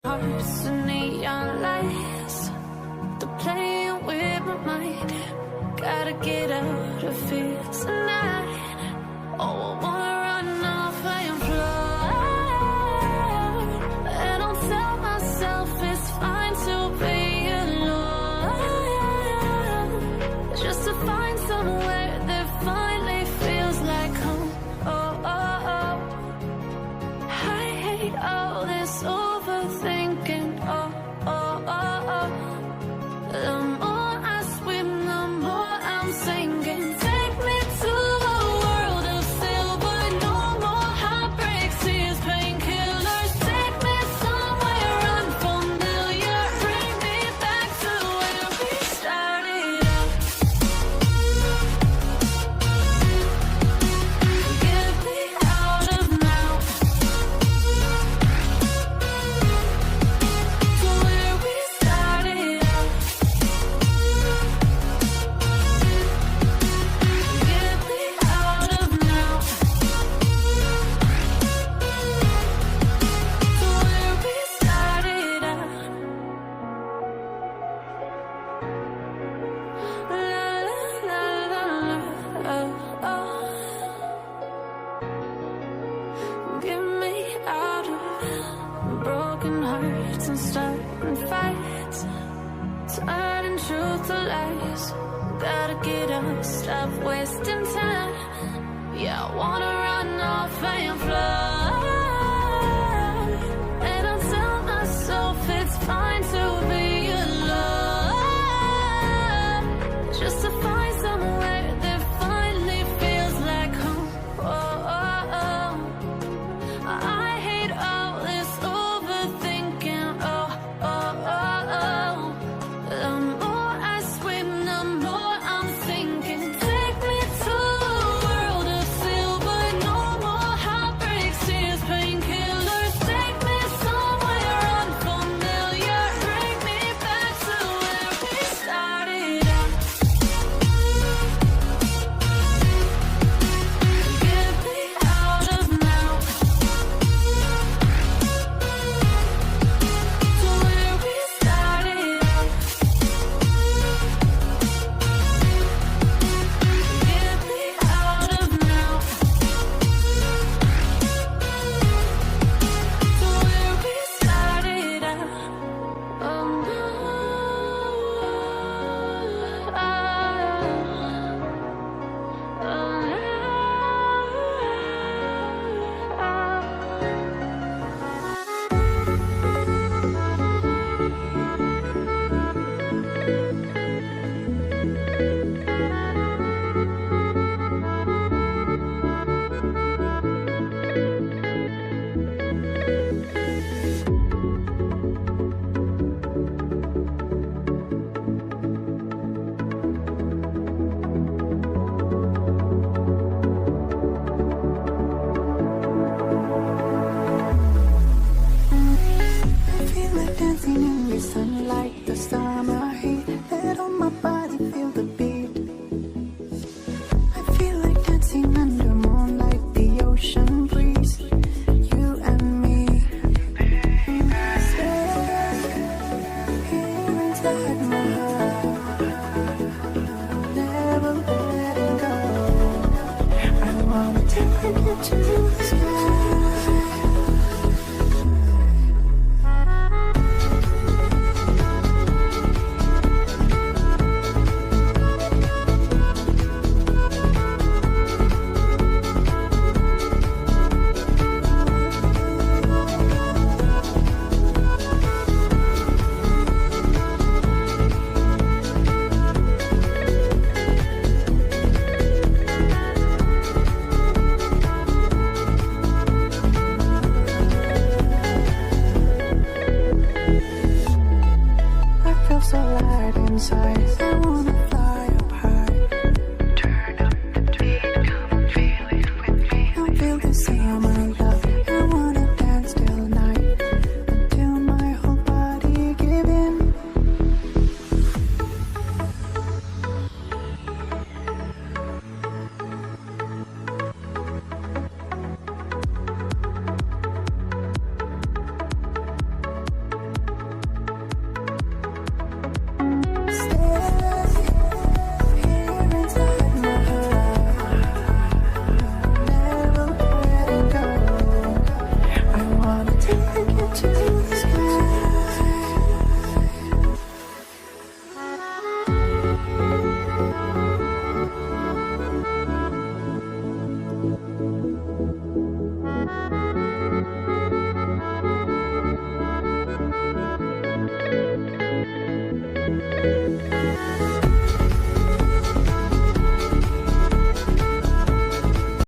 Hearts and neon lights, they're playing with my mind. Gotta get out of here tonight. Oh, I wanna run off and fly. And I'll tell myself it's fine to be alone, just to find somewhere that finally feels like home. Oh, oh, oh. I hate all this overthinking. Oh, oh, oh, oh. The more I swim, the more I'm sinking. Take me to a world of silver. No more heartbreaks, tears, painkillers. Take me somewhere unfamiliar. Bring me back to where we started out. Get me out of now, to where we started out. Get me out of now, to where we started out. La la la la, oh, oh. Get me out of broken hearts and starting fights, turning truth to lies. Gotta get up, stop wasting time. Yeah, I wanna run off and fly. And I'll tell myself it's fine to be alone, just to find somewhere that finally feels like home. Oh, oh, oh. I hate all this overthinking. Oh, oh, oh, oh. The more I swim, the more I'm sinking. Take me to a world of silver. No more heartbreaks, tears, painkillers. Take me somewhere unfamiliar. Bring me back to where we started out. Get me out of now, to where we started out. Get me out of now, to where we started out. Oh no, I feel like dancing in the sunlight, the summer heat. Let on my body feel the beat. I feel like dancing under moonlight, the ocean breeze. You and me. Stay here inside my heart, never letting go. I wanna take you to the sky. I feel so light inside. I